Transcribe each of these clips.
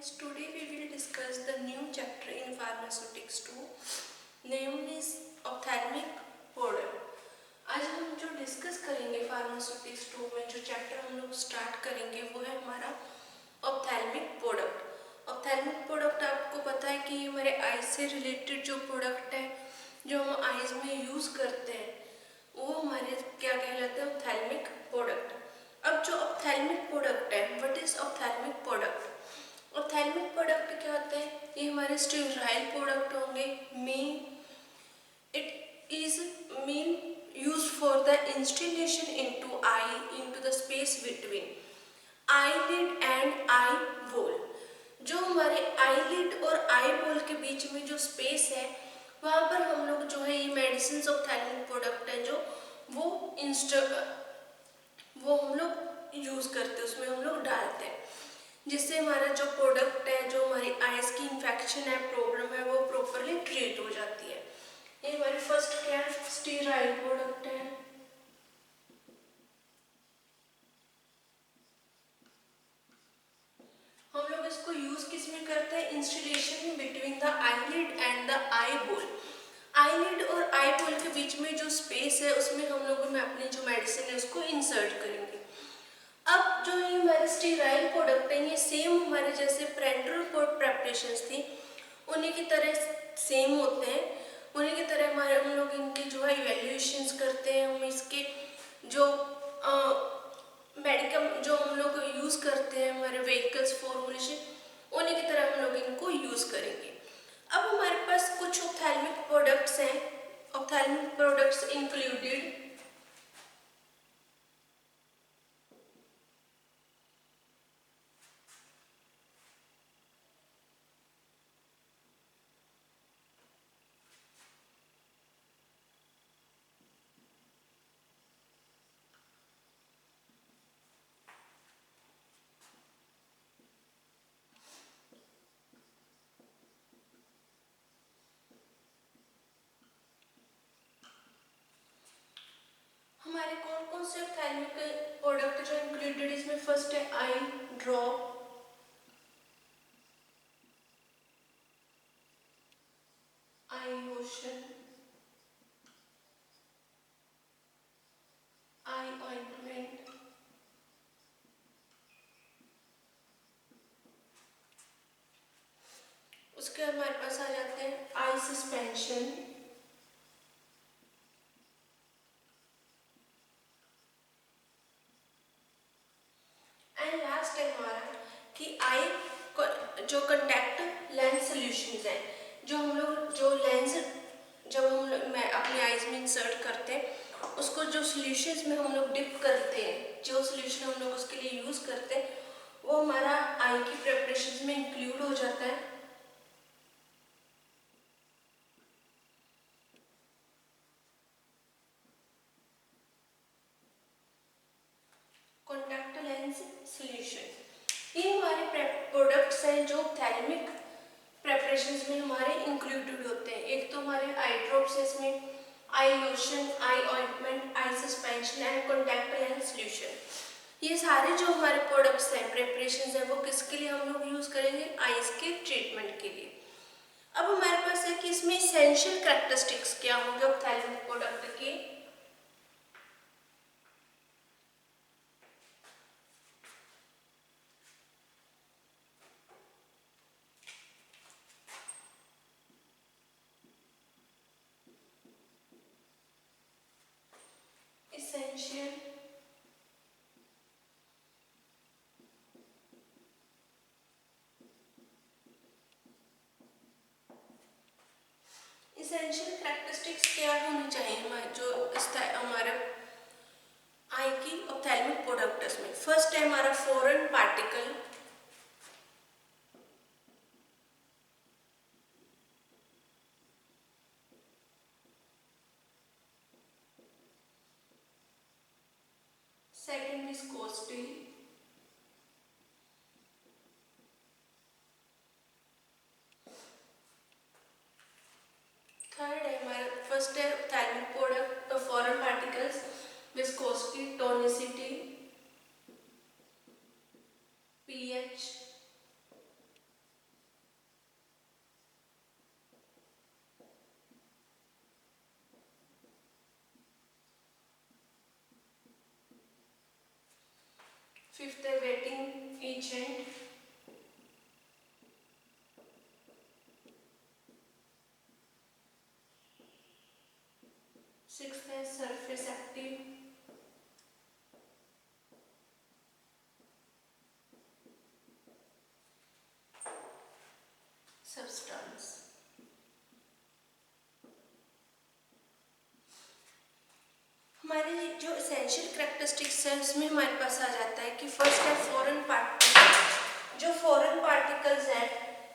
friends, today we will discuss the new chapter in Pharmaceutics 2, named is ophthalmic product. आज हम जो discuss करेंगे pharmaceutics 2 में जो चैप्टर हम लोग स्टार्ट करेंगे वो है हमारा ऑप्थेल्मिक प्रोडक्ट। ऑप्थेल्मिक प्रोडक्ट आपको पता है कि हमारे आईज से रिलेटेड जो प्रोडक्ट है जो हम आईज में यूज़ करते हैं वो हमारे क्या कहलाते हैं, ऑप्थेल्मिक प्रोडक्ट। अब जो ऑप्थेल्मिक प्रोडक्ट है, what is ophthalmic product? Ophthalmic product क्या होते हैं? ये हमारे स्टेराइल प्रोडक्ट होंगे। It is mean use for the instillation into I into the space between eyelid and I बोल। जो हमारे आईलिड और आई बोल के बीच में जो स्पेस है वहाँ पर हम लोग जो है ये मेडिसिन ऑप्थेल्मिक प्रोडक्ट है जो वो हम लोग यूज करते हैं, उसमें हम लोग डालते हैं, जिससे हमारा जो प्रोडक्ट है, जो हमारी आइज की इंफेक्शन है, प्रॉब्लम है, वो प्रॉपरली ट्रीट हो जाती है। ये हमारी फर्स्ट क्या है, स्टेराइल प्रोडक्ट है। हम लोग इसको यूज किस में करते हैं? Instillation between the eyelid and the eyeball. Eyelid और आई बोल के बीच में जो स्पेस है उसमें हम लोगों में अपनी जो मेडिसिन है उसको इंसर्ट करेंगे। अब जो ये हमारे स्टेराइल प्रोडक्ट है ये सेम हमारे जैसे पेरेंटल पोर्ट प्रेपरेशंस थी उन्हीं की तरह सेम होते हैं। उन्हीं की तरह हमारे हम लोग इनके जो है इवेल्युएशंस करते हैं। हम इसके जो मेडिकल जो हम लोग यूज करते हैं हमारे व्हीकल्स फॉर्मुलेशन उन्हीं की तरह हम लोग इनको यूज करेंगे। अब हमारे पास कुछ ऑप्थेल्मिक प्रोडक्ट्स हैं। ऑप्थेल्मिक प्रोडक्ट्स इंक्लूडेड हमारे कौन कौन से ऑप्थेल्मिक प्रोडक्ट जो इंक्लूडेड इसमें फर्स्ट है आई ड्रॉप, आई लोशन, आई ऑइंटमेंट, उसके हमारे पास आ जाते हैं आई सस्पेंशन, एंड लास्ट है हमारा कि आई जो कंटैक्ट लेंस सॉल्यूशंस है, जो हम लोग जो लेंस जब हम लोग अपने आईज में इंसर्ट करते हैं उसको जो सॉल्यूशंस में हम लोग डिप करते हैं, जो सॉल्यूशन हम लोग उसके लिए यूज करते हैं वो हमारा आई की प्रिपरेशन में इंक्लूड हो जाता है। कॉन्टैक्ट लेंस सॉल्यूशन ये हमारे प्रोडक्ट्स हैं जो ऑप्थेल्मिक प्रेपरेशंस में हमारे इंक्लूडेड होते हैं। एक तो हमारे आई ड्रॉप्स है, इसमें eye lotion, eye ointment, eye suspension and contact lens solution. ये सारे जो हमारे प्रोडक्ट्स हैं, प्रेपरेशंस हैं, वो किसके लिए हम लोग यूज करेंगे? आईज के ट्रीटमेंट के लिए। अब हमारे पास है कि इसमें एसेंशियल कैरेक्टरिस्टिक्स क्या होंगे ऑप्थेल्मिक प्रोडक्ट के। essential एसेंशियल कैरेक्टरिस्टिक्स क्या होनी चाहिए हमारे जो हमारे आई की ऑप्थेल्मिक प्रोडक्ट्स में? फर्स्ट है हमारा foreign particle, second viscosity, third है हमारा फर्स्ट है ophthalmic product foreign particles, viscosity, tonicity, pH, fifth है वेटिंग एजेंट, सिक्स्थ है सरफेस एक्टिव, सब्सटेंस। हमारे जो एसेंशियल कैरेक्टरिस्टिक्स है उसमें हमारे पास आ जाता है कि फर्स्ट है फॉरेन पार्टिकल। जो फॉरेन पार्टिकल्स हैं,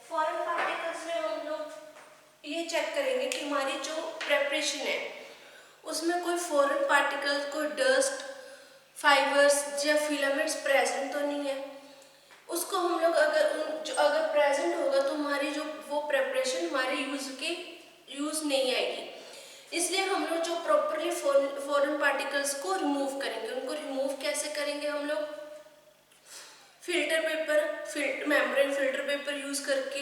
फॉरेन पार्टिकल्स में हम लोग ये चेक करेंगे कि हमारी जो प्रेपरेशन है उसमें कोई फॉरेन पार्टिकल, कोई डस्ट, फाइबर्स या फिलामेंट्स प्रेजेंट तो नहीं है। उसको हम लोग अगर प्रेजेंट होगा तो हमारी जो वो प्रेपरेशन हमारे यूज नहीं आएगी। इसलिए हम लोग जो प्रॉपरली फॉरेन पार्टिकल्स को रिमूव करेंगे। उनको रिमूव कैसे करेंगे हम लोग? Filter paper, membrane filter paper use करके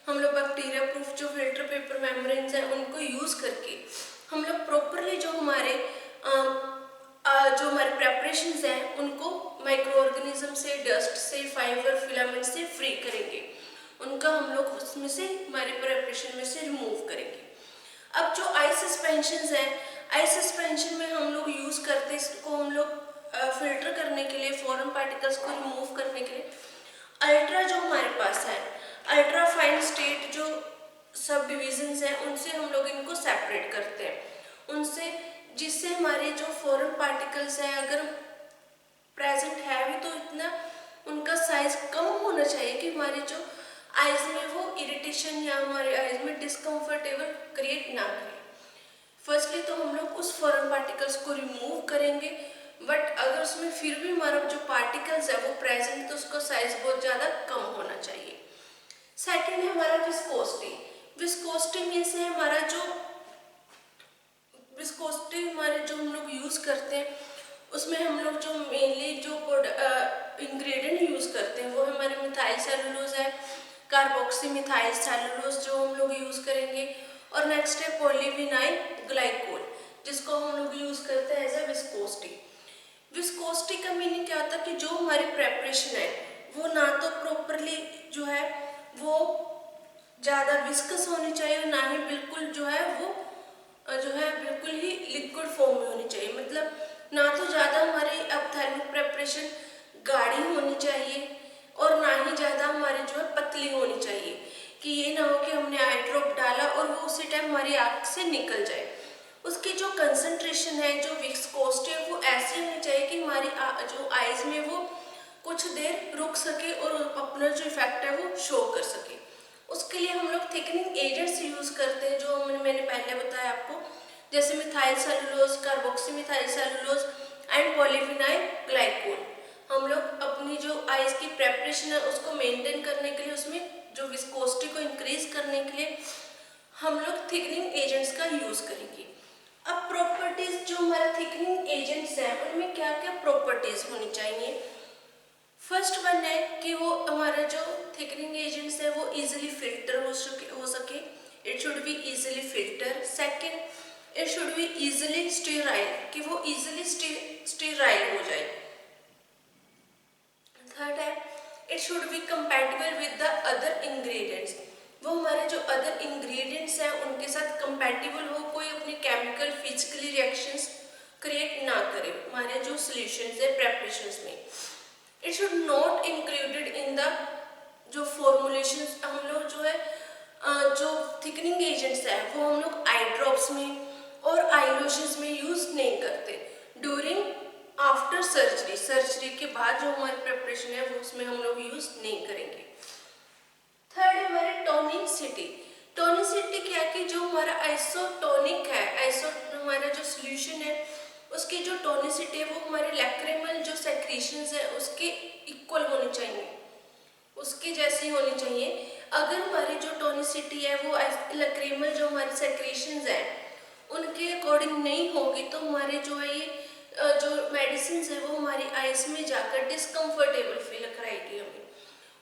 हम लोग बैक्टीरिया प्रूफ जो फिल्टर पेपर मेम्ब्रेन्स हैं उनको यूज करके हम लोग प्रॉपरली जो हमारे प्रेपरेशंस हैं उनको माइक्रो ऑर्गेनिज्म से, डस्ट से, फाइबर, फिलामेंट से फ्री करेंगे। उनका हम लोग उसमें से हमारे प्रेपरेशन में से रिमूव करेंगे। अब जो आई सस्पेंशन है, आई सस्पेंशन में हम लोग यूज करते हैं, इसको हम लोग फिल्टर करने के लिए, फॉरेन पार्टिकल्स को रिमूव करने के लिए अल्ट्रा जो हमारे पास है, अल्ट्रा फाइन स्टेट जो सब डिविजन्स हैं उनसे हम लोग इनको सेपरेट करते हैं उनसे, जिससे हमारे जो फॉरेन पार्टिकल्स हैं अगर प्रेजेंट है भी तो इतना उनका साइज कम होना चाहिए कि हमारी जो आइज में वो इरिटेशन या हमारे आइज में डिस्कम्फर्टेबल क्रिएट ना करे। फर्स्टली तो हम लोग उस फॉरेन पार्टिकल्स को रिमूव करेंगे, बट अगर उसमें फिर भी हमारा जो पार्टिकल्स है वो प्रेजेंट तो उसका साइज बहुत ज़्यादा कम होना चाहिए। सेकेंड है हमारा विस्कोसिटी। विस्कोसिटी में से हमारा जो विस्कोसिटी हमारे जो हम लोग यूज़ करते हैं उसमें हम लोग जो मेनली जो इंग्रेडिएंट यूज़ करते हैं वो हमारे मिथाइल सेलुलोज है, कार्बोक्सी मिथाइल सेलुलोज जो हम लोग यूज़ करेंगे, और नेक्स्ट है पॉलीविनाइल ग्लाइकोल जिसको हम लोग यूज़ करते हैं एज ए विस्कोसिटी। विस्कोसिटी का मीनिंग क्या होता है कि जो हमारी प्रेपरेशन है वो ना तो प्रॉपरली जो है वो ज़्यादा विस्कस होनी चाहिए और ना ही बिल्कुल जो है वो बिल्कुल ही लिक्विड फॉर्म में होनी चाहिए। मतलब ना तो ज़्यादा हमारी ऑप्थेल्मिक प्रेपरेशन गाढ़ी होनी चाहिए और ना ही ज़्यादा हमारी जो है पतली होनी चाहिए कि ये ना हो कि हमने आई ड्रॉप डाला और वो उसी टाइम हमारी आँख से निकल जाए। उसकी जो कंसंट्रेशन है, जो विस्कोसिटी है वो ऐसी होनी चाहिए कि हमारी जो आइज में वो कुछ देर रुक सके और अपना जो इफेक्ट है वो शो कर सके। उसके लिए हम लोग थिकनिंग एजेंट्स यूज़ करते हैं जो मैंने पहले बताया आपको, जैसे methyl cellulose, carboxy methyl cellulose and polyvinyl glycol. हम लोग अपनी जो आइज की प्रेपरेशन है उसको मेंटेन करने के लिए, उसमें जो विस्कोसिटी को इंक्रीज करने के लिए हम लोग थिकनिंग एजेंट्स का यूज़ करेंगे। अब प्रॉपर्टीज जो हमारे थिकनिंग एजेंट्स हैं उनमें क्या क्या प्रॉपर्टीज होनी चाहिए? फर्स्ट वन है कि वो हमारा जो थिकनिंग एजेंट्स है वो इजीली फिल्टर हो सके, it should be easily filter. Second, it should be easily sterile, कि वो इजीली स्टेराइल हो जाए। थर्ड है it should be compatible with the other ingredients, वो हमारे जो अदर इंग्रेडिएंट्स हैं उनके साथ कंपैटिबल हो, कोई अपने केमिकल फिजिकली रिएक्शंस क्रिएट ना करे हमारे जो सॉल्यूशंस है प्रेपरेशंस में। It should not included in the जो फॉर्मुलेशन, हम लोग जो है जो थिकनिंग एजेंट्स है वो हम लोग आई ड्रॉप्स में और आई लोशंस में यूज नहीं करते। ड्यूरिंग आफ्टर सर्जरी, सर्जरी के बाद जो हमारी प्रिपरेशन है वो उसमें हम लोग यूज नहीं करेंगे। थर्ड है हमारे टोनिसिटी। टोनिसिटी क्या है कि जो हमारा आइसोटोनिक है, हमारा जो सोल्यूशन है उसकी जो टोनिसिटी है वो हमारे लैक्रिमल जो सेक्रीशंस है उसके इक्वल होनी चाहिए, उसके जैसी होनी चाहिए। अगर हमारी जो टोनिसिटी है वो लैक्रिमल जो हमारे सेक्रीशंस है उनके अकॉर्डिंग नहीं होगी तो हमारे जो है ये जो मेडिसिन है वो हमारी आइज में जाकर डिस्कम्फर्टेबल फील कराएगी हमें।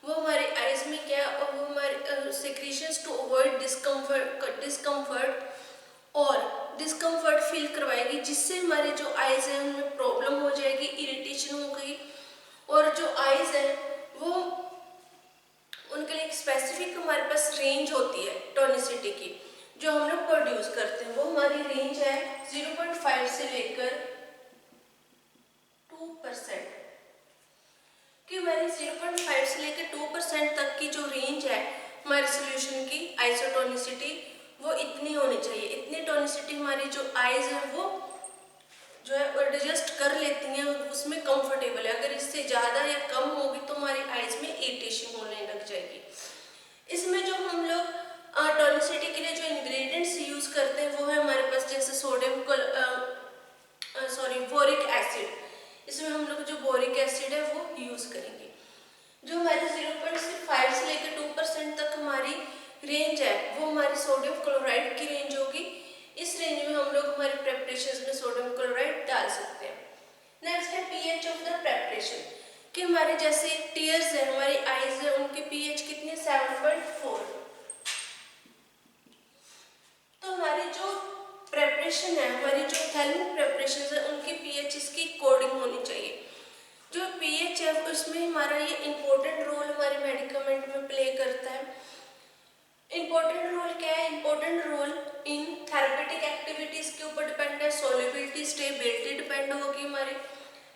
वो हमारे आइज में क्या, और वो हमारे secretions to avoid discomfort feel करवाएगी, जिससे हमारी जो आइज है उनमें प्रॉब्लम हो जाएगी, इरिटेशन हो गई और जो आइज हैं वो उनके लिए एक स्पेसिफिक हमारे पास रेंज होती है टोनिसिटी की जो हम लोग प्रोड्यूस करते हैं। वो हमारी रेंज है 0.5 से लेकर 2% कि हमारी 0.5 से लेकर 2% तक की जो रेंज है हमारे सोल्यूशन की आइसोटोनिसिटी वो इतनी होनी चाहिए। इतनी टोनिसिटी हमारी जो आइज है वो जो है एडजस्ट कर लेती हैं, उसमें कंफर्टेबल है। अगर इससे ज़्यादा या कम होगी तो हमारी आइज में इरिटेशन होने लग जाएगी। इसमें जो हम लोग टोनिसिटी के लिए जो इंग्रेडिएंट्स यूज़ करते हैं वो है हमारे पास जैसे बोरिक एसिड। इसमें हम लोग जो बोरिक एसिड है वो यूज़ करेंगे। जो हमारे 0.5 से लेकर 2% तक हमारी रेंज है वो हमारी सोडियम क्लोराइड की रेंज होगी। इस रेंज में हम लोग हमारे प्रेपरेशन में सोडियम क्लोराइड डाल सकते हैं। नेक्स्ट है पीएच ऑफ द प्रेपरेशन कि हमारे जैसे टीयर्स है हमारी आइज है उनके पीएच कितने 7.4। तो हमारी जो प्रेपरेशन है हमारी जो ऑप्थेल्मिक प्रेपरेशन है उनकी पीएच इसकी कोडिंग होनी चाहिए। जो पीएच है उसमें हमारा ये इम्पोर्टेंट रोल हमारे मेडिकमेंट में प्ले करता है। इम्पोर्टेंट रोल क्या है? Important role in therapeutic activities के ऊपर डिपेंड है। सॉल्युबिलिटी स्टेबिलिटी डिपेंड होगी हमारी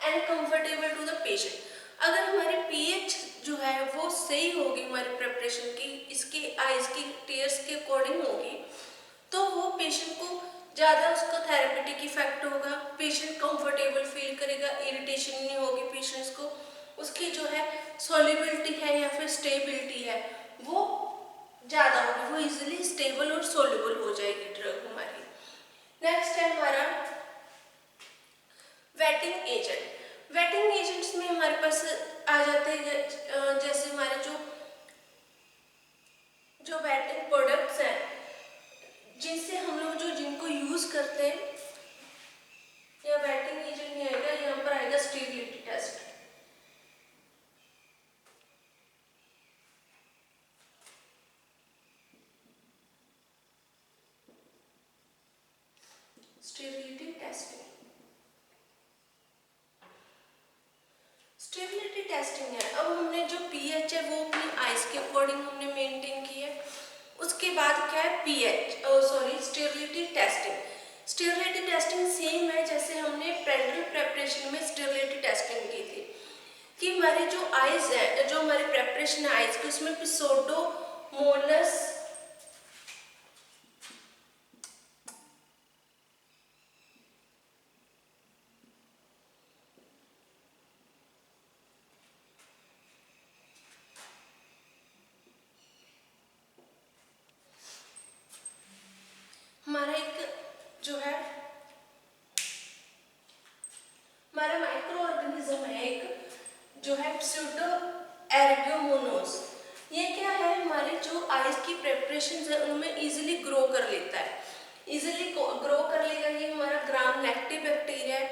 and comfortable to the patient. अगर हमारी पीएच जो है वो सही होगी हमारी प्रेपरेशन की इसके आइज की टीयर्स के अकॉर्डिंग होगी तो वो पेशेंट को ज़्यादा उसका थेरेपेटिक इफेक्ट होगा, पेशेंट कंफर्टेबल फील करेगा, इरिटेशन नहीं होगी पेशेंट्स को, उसकी जो है सॉल्युबिलिटी है या फिर स्टेबिलिटी है वो ज़्यादा होगी, वो इजीली स्टेबल और सोल्यूबल हो जाएगी ड्रग हमारी। नेक्स्ट है हमारा वेटिंग एजेंट। वेटिंग एजेंट्स में हमारे पास आ जाते हैं जैसे हमारे जो वेटिंग प्रोडक्ट्स हैं जिनसे हम लोग जिनको यूज़ करते हैं या वेटिंग एजेंट नहीं आएगा, यहाँ पर आएगा stability test. Stability testing, stability testing है। अब हमने जो पीएच है वो अपनी आइज के अकॉर्डिंग हमने मेंटेन की है। उसके बाद क्या है stability testing. Stability testing same है जैसे हमने पेरेंटल प्रेपरेशन में स्टेबिलिटी टेस्टिंग की थी कि हमारी जो आइज है जो हमारी प्रेपरेशन है आइज की उसमें पिसोडोमोनास हमारा एक जो है हमारा माइक्रो ऑर्गेनिज्म है एक जो है प्सूडो एरिगोमोनास। ये क्या है हमारे जो आइज की प्रेपरेशन है उनमें इजीली ग्रो कर लेता है, इजीली ग्रो कर लेगा। ये हमारा ग्राम नेगेटिव बैक्टीरिया है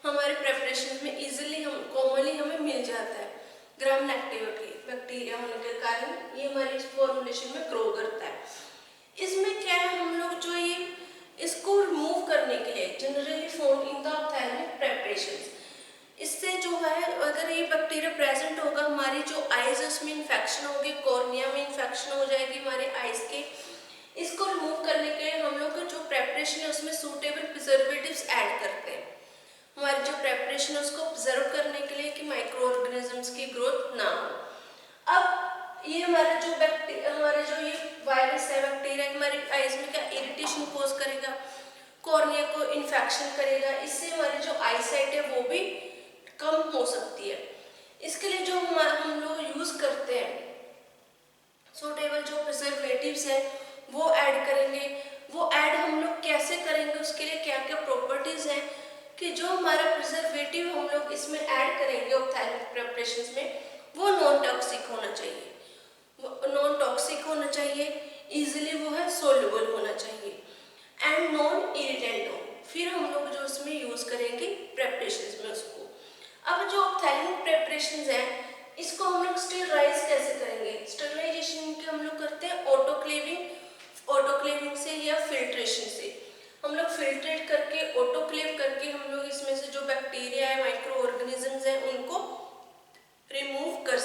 हमारे प्रेपरेशन में इजीली हम कॉमनली हमें मिल जाता है। ग्राम नेगेटिव बैक्टीरिया होने के कारण ये हमारी फॉर्मुलेशन में ग्रो करता है। इसमें क्या है हम लोग जो ये इसको रिमूव करने के लिए generally found in the ophthalmic preparations, इससे जो है अगर ये बैक्टीरिया प्रेजेंट होगा हमारी जो आइज है उसमें इन्फेक्शन होगी, कॉर्निया में इन्फेक्शन हो जाएगी हमारे आइज के। इसको रिमूव करने के लिए हम लोग जो प्रेपरेशन है उसमें सूटेबल प्रिजर्वेटिव्स ऐड करते हैं हमारी जो प्रेपरेशन है उसको प्रिजर्व करने के लिए कि माइक्रो ऑर्गेनिजम्स की ग्रोथ ना हो। अब ये हमारा जो ये वायरस है बैक्टीरिया हमारी आइज में क्या इरिटेशन कोज करेगा, कॉर्निया को इन्फेक्शन करेगा, इससे हमारी जो आई साइट है वो भी कम हो सकती है। इसके लिए जो हम लोग यूज करते हैं सूटेबल जो प्रिजर्वेटिव्स है वो ऐड करेंगे। वो ऐड हम लोग कैसे करेंगे, उसके लिए क्या क्या प्रॉपर्टीज हैं कि जो हमारा प्रिजर्वेटिव हम लोग इसमें ऐड करेंगे ऑप्थेल्मिक प्रेपरेशंस में वो नॉन टॉक्सिक होना चाहिए, नॉन टॉक्सिक होना चाहिए, इजीली वो है सोल्यूबल होना चाहिए एंड नॉन इरिटेंट हो। फिर हम लोग जो उसमें यूज करेंगे प्रेपरेशंस में उसको। अब जो ऑप्थेल्मिक प्रेपरेशंस हैं इसको हम लोग स्टेरलाइज कैसे करेंगे? स्टेरलाइजेशन के हम लोग करते हैं ऑटोक्लेविंग से या फिल्ट्रेशन से। हम लोग फिल्ट्रेट करके ऑटोक्लेव करके हम लोग इसमें से जो बैक्टीरिया है माइक्रो ऑर्गेनिजम्स हैं उनको रिमूव कर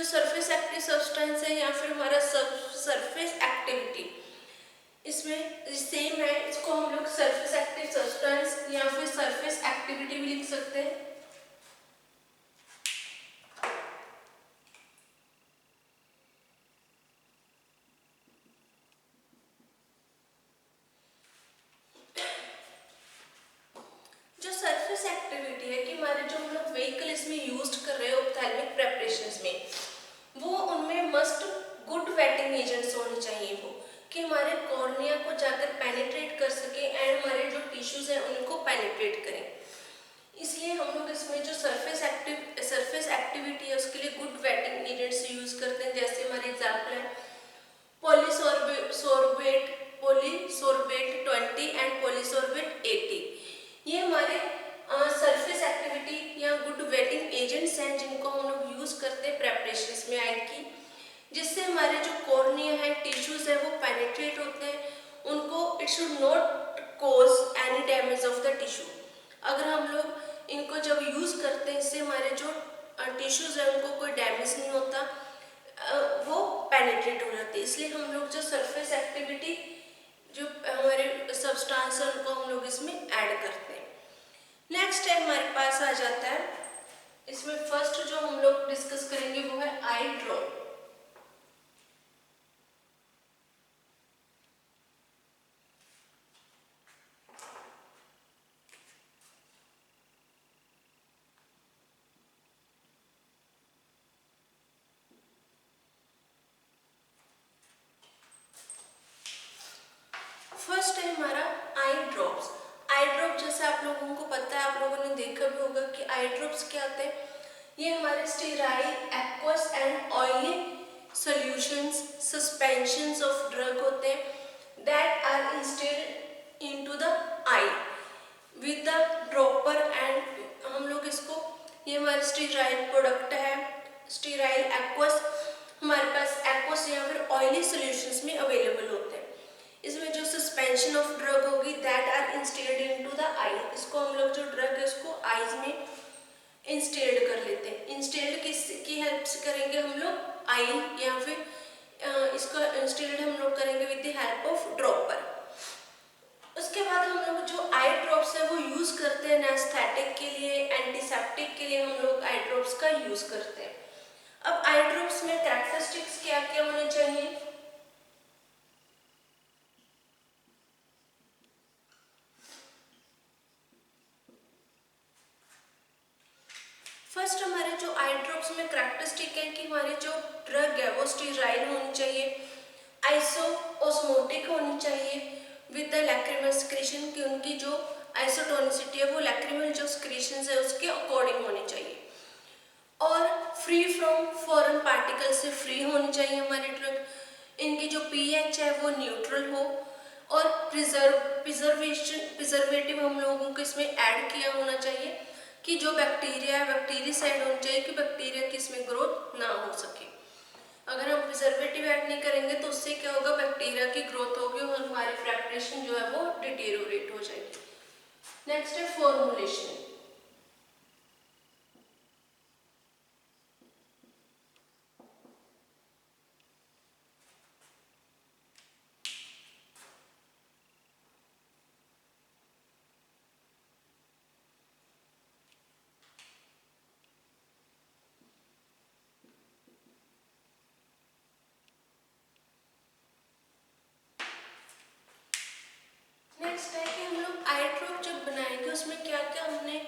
जो सरफेस एक्टिव सब्सटेंस है या फिर हमारा सरफेस एक्टिविटी, इसमें सेम है, इसको हम लोग सरफेस एक्टिव सब्सटेंस या फिर सरफेस एक्टिविटी भी लिख सकते हैं। जो सरफेस एक्टिविटी है कि हमारे जो हम लोग व्हीकल इसमें यूज कर रहे हैं ऑप्थेल्मिक प्रेपरेशंस में, वो उनमें मस्ट गुड वेटिंग एजेंट्स होने चाहिए, वो कि हमारे कॉर्निया को जाकर पेनिट्रेट कर सके एंड हमारे जो टिश्यूज हैं उनको पेनिट्रेट करें। इसलिए हम लोग इसमें जो सरफेस एक्टिविटी है उसके लिए गुड वेटिंग एजेंट्स यूज करते हैं। जैसे हमारे एग्जाम्पल है पॉलीसोर्बेट 20 एंड पॉलीसोर्बेट 80। ये हमारे सरफेस एक्टिविटी या गुड वेटिंग एजेंट्स हैं जिनको हम लोग यूज करते हैं प्रेपरेशंस में आई की, जिससे हमारे जो कॉर्निया है टिश्यूज है वो पेनिट्रेट होते हैं, उनको it should not cause any damage of the tissue. अगर हम लोग इनको जब यूज करते हैं इससे हमारे जो टिश्यूज है उनको कोई डैमेज नहीं होता, वो पेनिट्रेट हो जाते हैं। इसलिए हम लोग जो सरफेस एक्टिविटी जो हमारे सब्सटेंस है उनको हम लोग इसमें ऐड करते हैं। नेक्स्ट है हमारे पास आ जाता है, इसमें फर्स्ट जो हम लोग डिस्कस करेंगे वो है आई ड्रॉप। फर्स्ट है हमारा आई ड्रॉप्स। आई ड्रॉप जैसे आप लोगों को पता है, आप लोगों ने देखा भी होगा कि आई ड्रॉप्स क्या होते हैं। ये हमारे sterile aqueous and oily solutions suspensions of drug होते हैं that are instilled into the eye with the dropper and हम लोग इसको, ये हमारे स्टेराइल प्रोडक्ट है स्टेराइल एक्वस, हमारे पास एक्वस या फिर ऑयली सॉल्यूशंस में अवेलेबल होते हैं। इसमें जो सस्पेंशन ऑफ ड्रग होगी दैट आर इंस्टेल्ड इनटू द आई, इसको हम लोग जो ड्रग है उसको आईज में इंस्टेल्ड कर लेते हैं। इंस्टेल्ड किसकी हेल्प से करेंगे हम लोग, आई या फिर इसको इंस्टेल्ड हम लोग करेंगे with the help of dropper. उसके बाद हम लोग जो आई ड्रॉप्स है वो यूज करते हैं एनेस्थेटिक के लिए, एंटीसेप्टिक के लिए हम लोग आई ड्रॉप्स का यूज करते हैं। अब आई ड्रॉप्स में कैरेक्टरिस्टिक्स क्या क्या होने चाहिए, फर्स्ट हमारे जो आई ड्रॉप्स में कैरेक्टरिस्टिक है कि हमारी जो ड्रग है वो स्टेराइल होनी चाहिए, आइसोओस्मोटिक होनी चाहिए विद द लैक्रिमल सिक्रीशन, कि उनकी जो आइसोटोनिसिटी है वो लैक्रिमल जो सिक्रीशंस है उसके अकॉर्डिंग होनी चाहिए, और फ्री फ्रॉम फॉरेन पार्टिकल से फ्री होनी चाहिए हमारी ड्रग, इनकी जो पीएच है वो न्यूट्रल हो, और प्रिजर्वेटिव हम लोगों को इसमें ऐड किया होना चाहिए कि जो बैक्टीरिया है बैक्टीरिसाइड होना चाहिए कि बैक्टीरिया की इसमें ग्रोथ ना हो सके। अगर हम प्रिजर्वेटिव ऐड नहीं करेंगे तो उससे क्या होगा, बैक्टीरिया की ग्रोथ होगी और हमारी प्रेपरेशन जो है वो डिटेरियोरेट हो जाएगी। नेक्स्ट है फॉर्मुलेशन। नेक्स्ट है कि हम लोग आई ड्रॉप जब बनाएंगे उसमें क्या क्या हमने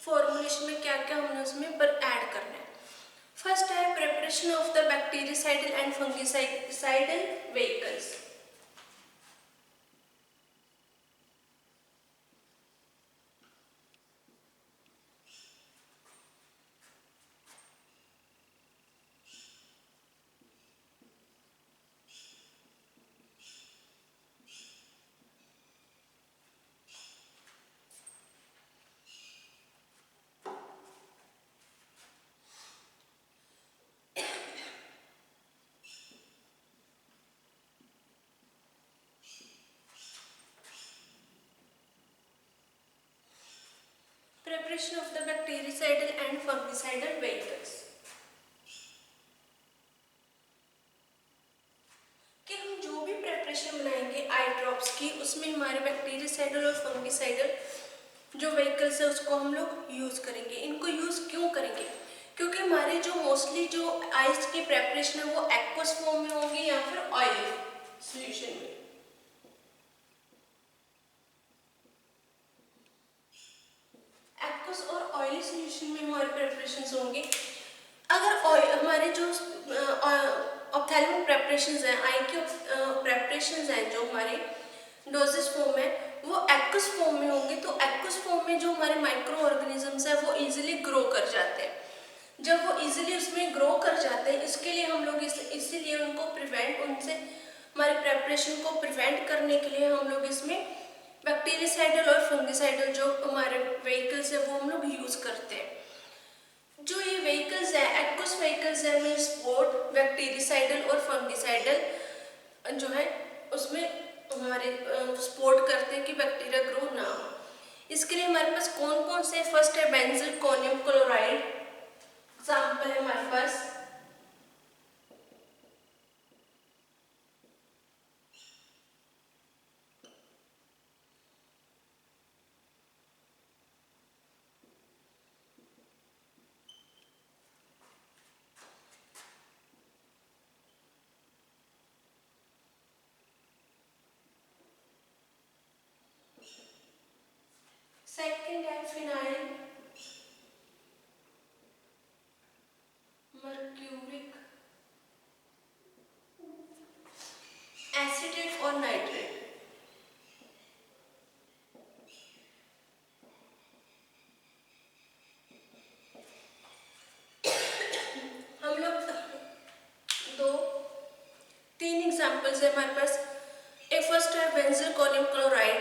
फॉर्मुलेशन में क्या क्या हमने उसमें पर ऐड करना है। फर्स्ट है preparation of the bactericidal and fungicidal vehicles. Preparation of the bactericidal and fungicidal vehicles. Methods को हम लोग यूज़ करेंगे। इनको यूज़ क्यों करेंगे? क्योंकि हमारे जो मोस्टली जो आइस की प्रेपरेशन है वो एक्वस फॉर्म में होंगी या फिर ऑयल सॉल्यूशन में। एक्वस और ऑयली सॉल्यूशन में हमारे प्रेपरेशंस होंगे। अगर हमारे जो ऑप्थेल्मिक प्रेपरेशंस हैं, आई के प्रेपरेशंस हैं जो हमारे डोजेज फॉर्म है वो एक्वस फॉर्म में होंगे, तो एक्वस फॉर्म में जो हमारे माइक्रो ऑर्गेनिजम्स हैं वो इजीली ग्रो कर जाते हैं। जब वो इजीली उसमें ग्रो कर जाते हैं, इसके लिए हम लोग इसीलिए उनको उनसे हमारे प्रेपरेशन को प्रिवेंट करने के लिए हम लोग इसमें बैक्टीरियासाइडल और फंगिसाइडल जो हमारे व्हीकल्स है वो हम लोग यूज करते हैं। जो ये व्हीकल्स है एक्वस व्हीकल्स है मीन्स बोथ बैक्टीरियासाइडल और फंगिसाइडल जो है उसमें हमारे सपोर्ट करते हैं कि बैक्टीरिया ग्रो ना हो। इसके लिए हमारे पास कौन कौन से, फर्स्ट है बेंजीलकोनियम क्लोराइड, एग्जाम्पल है हमारे पास सेकेंड है फिनाइल मर्क्यूरिक एसिटेट और नाइट्रेट। हम लोग तीन एग्जांपल्स है हमारे पास। एक फर्स्ट है बेंजीलकोनियम क्लोराइड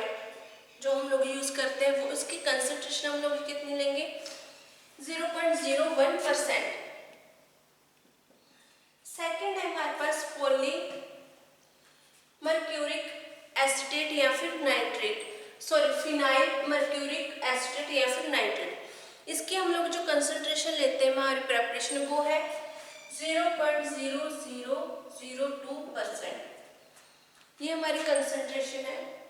जो हम लोग यूज करते हैं, वो उसकी कंसंट्रेशन हम लोग कितनी लेंगे 0.01%। सेकेंड है हमारे पास पॉली मर्क्यूरिक एसिटेट या फिर नाइट्रेट, फिनाइल मर्क्यूरिक एसिटेट या फिर नाइट्रेट। इसकी हम लोग जो कंसंट्रेशन लेते हैं हमारी प्रेपरेशन वो है 0.0002%। ये हमारी कंसंट्रेशन है।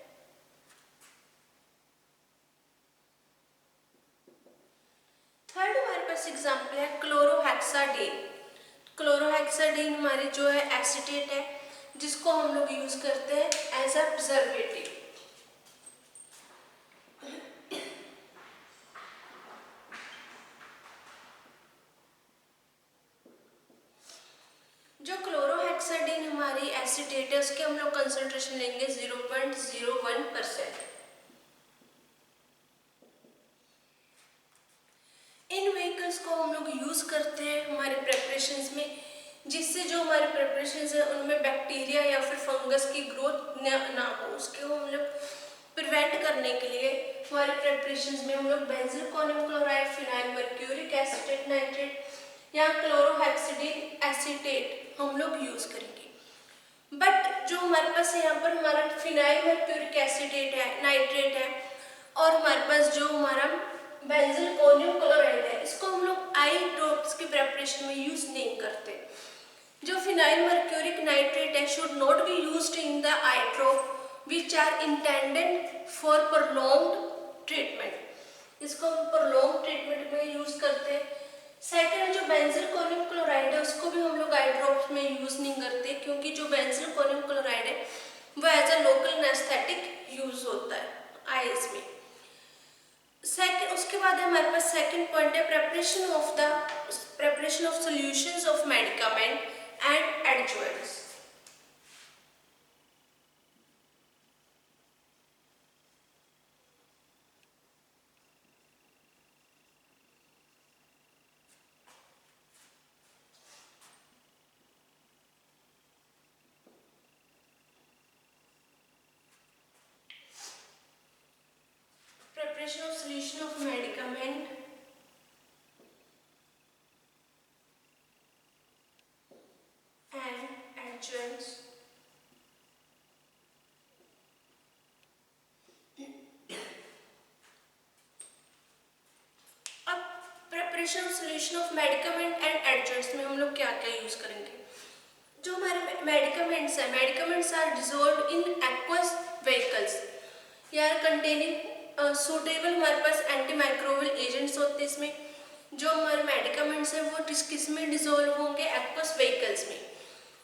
थर्ड हमारे पास एग्जांपल है क्लोरोहेक्साडीन। क्लोरोहेक्साडीन हमारी जो है एसिटेट है जिसको हम लोग यूज करते हैं एज अ प्रिजर्वेटिव। जो क्लोरोहेक्साडीन हमारी एसिटेट है उसके हम लोग कंसंट्रेशन लेंगे 0.01%। इन व्हीकल्स को हम लोग यूज करते हैं हमारे प्रेपरेशंस में, जिससे जो हमारे प्रेपरेशंस है उनमें बैक्टीरिया या फिर फंगस की ग्रोथ ना हो, उसके हम लोग प्रिवेंट करने के लिए हमारे प्रेपरेशंस में हम लोग benzalkonium chloride, phenyl mercuric acetate nitrate या क्लोरोहेक्साडीन एसिटेट हम लोग यूज करेंगे। बट जो हमारे पास यहाँ पर हमारा फिनाइल मर्क्यूरिक एसिटेट है, नाइट्रेट है, और हमारे पास जो हमारा बेंजीलकोनियम क्लोराइड है, इसको हम लोग आई ड्रॉप्स की प्रेपरेशन में यूज नहीं करते। जो फिनाइल मर्क्यूरिक नाइट्रेट है should not be used in the eye drop which are intended for prolonged treatment. इसको हम प्रोलॉन्ग ट्रीटमेंट में यूज करते हैं। सेकेंड जो बेंजीलकोनियम क्लोराइड है उसको भी हम लोग आई ड्रॉप्स में यूज नहीं करते, क्योंकि जो बेंजीलकोनियम क्लोराइड है वो as a local anaesthetic use होता है आईज में। उसके बाद हमारे पास सेकंड पॉइंट है preparation of solutions of medicament and adjuvants. Preparation of solution of medicament and adjuvants। अब preparation of solution of medicament and adjuvants में हम लोग क्या क्या यूज करेंगे। जो हमारे medicaments are dissolved in aqueous vehicles या कंटेनिंग सूटेबल हमारे पास एंटी माइक्रोबियल एजेंट्स होते हैं। इसमें जो हमारे मेडिकामेंट्स हैं वो किस में डिसॉल्व होंगे, एक्वस व्हीकल्स में।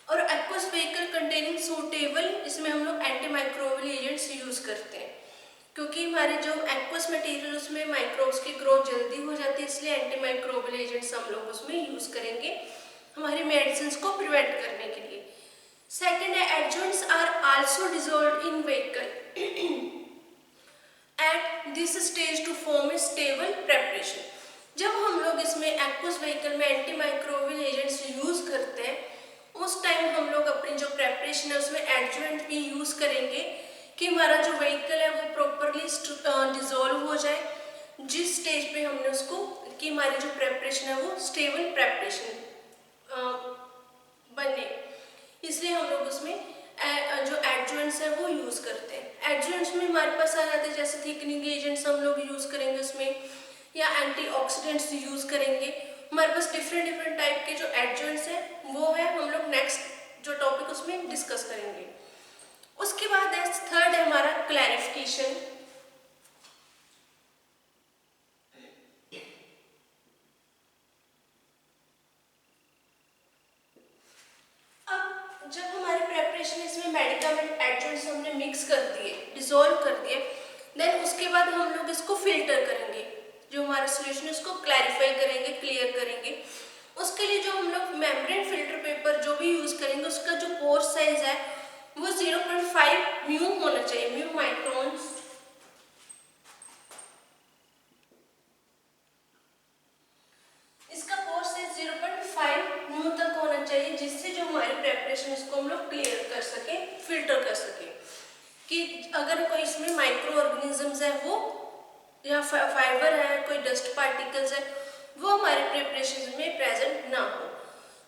और एक्वस व्हीकल कंटेनिंग सूटेबल, इसमें हम लोग एंटी माइक्रोबियल एजेंट्स यूज करते हैं, क्योंकि हमारे जो एक्वस मटेरियल उसमें माइक्रोब्स की ग्रोथ जल्दी हो जाती है, इसलिए एंटी माइक्रोबियल एजेंट्स हम लोग उसमें यूज करेंगे हमारी मेडिसिन को प्रिवेंट करने के लिए। सेकेंड है adjuvants are also dissolved in vehicle at this stage to form a stable preparation. जब हम लोग इसमें एक्वस व्हीकल में एंटी माइक्रोबियल एजेंट्स यूज करते हैं, उस टाइम हम लोग अपनी जो प्रेपरेशन है उसमें एडजुवेंट भी यूज करेंगे कि हमारा जो व्हीकल है वो प्रॉपरली डिसॉल्व हो जाए, जिस स्टेज पे हमने उसको कि हमारी जो प्रेपरेशन है वो स्टेबल प्रेपरेशन बने, इसलिए हम लोग उसमें जो एडजुवेंट्स है वो यूज करते हैं। एडजुवेंट्स में हमारे पास आ जाते हैं जैसे थिकनिंग एजेंट्स हम लोग यूज करेंगे उसमें, या एंटीऑक्सीडेंट्स यूज करेंगे। हमारे पास डिफरेंट टाइप के जो एडजुवेंट्स हैं वो है, हम लोग नेक्स्ट जो टॉपिक उसमें डिस्कस करेंगे। उसके बाद थर्ड है हमारा क्लैरिफिकेशन। अब जब हमारी प्रेपरेशन इसमें मेडिकामेंट एडजुवेंट्स हमने मिक्स कर दिए, डिसॉल्व कर दिए, देन उसके बाद हम लोग इसको फिल्टर करेंगे, जो हमारा सोल्यूशन है उसको क्लैरिफाई करेंगे, क्लियर करेंगे। उसके लिए जो हम लोग मेम्ब्रेन फिल्टर पेपर जो भी यूज करेंगे उसका जो पोर साइज है वो 0.5 म्यू होना चाहिए, म्यू माइक्रोन्स। इसका पोर साइज 0.5 म्यू तक होना चाहिए, जिससे जो हमारी प्रेपरेशन उसको हम लोग क्लियर कर सके, फिल्टर कर सके कि अगर कोई इसमें माइक्रो ऑर्गेनिजम्स है वो या फाइबर है, कोई डस्ट पार्टिकल्स है, वो हमारे प्रिपरेशन में प्रेजेंट ना हो।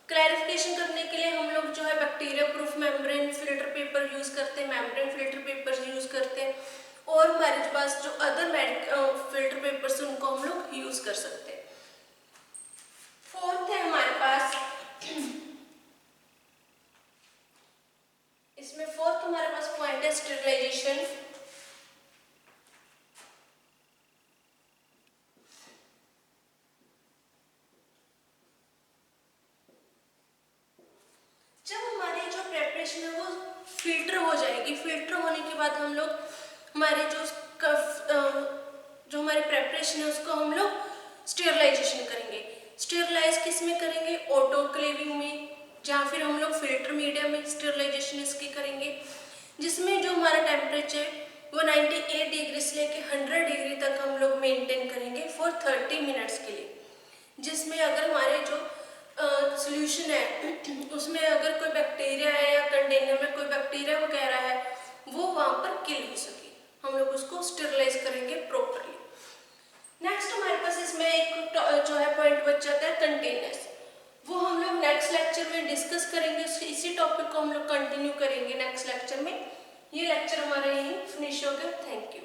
क्लैरिफिकेशन करने के लिए हम लोग जो है bacteria proof membrane filter paper use करते हैं, मेम्ब्रेन फिल्टर पेपर यूज करते हैं, और हमारे पास जो अदर फिल्टर पेपर्स उनको हम लोग यूज कर सकते हैं। फोर्थ है हमारे पास, इसमें फोर्थ हमारे पास पॉइंट है स्टेरिलाइजेशन। फिल्टर हो जाएगी, फिल्टर होने के बाद हम लोग हमारे जो हमारी प्रेपरेशन है उसको हम लोग स्टेरिलाइजेशन करेंगे। स्टेरिलाइज किस में करेंगे, ऑटोक्लेविंग में, या फिर हम लोग फिल्टर मीडिया में स्टेरिलाइजेशन इसकी करेंगे, जिसमें जो हमारा टेम्परेचर वो 98 डिग्री से लेके 100 डिग्री तक हम लोग मेंटेन करेंगे फॉर 30 मिनट्स के लिए। जिसमें अगर हमारे जो सोल्यूशन है उसमें अगर कोई बैक्टीरिया है या कंटेनर में कोई बैक्टीरिया वगैरह है वो वहां पर किल हो सके, हम लोग उसको स्टेरिलाइज करेंगे प्रॉपरली। नेक्स्ट हमारे पास इसमें एक जो है पॉइंट बच जाता है कंटेनर्स, वो हम लोग नेक्स्ट लेक्चर में डिस्कस करेंगे। इसी टॉपिक को हम लोग कंटिन्यू करेंगे नेक्स्ट लेक्चर में। ये लेक्चर हमारा यही फिनिश हो गया। Thank you.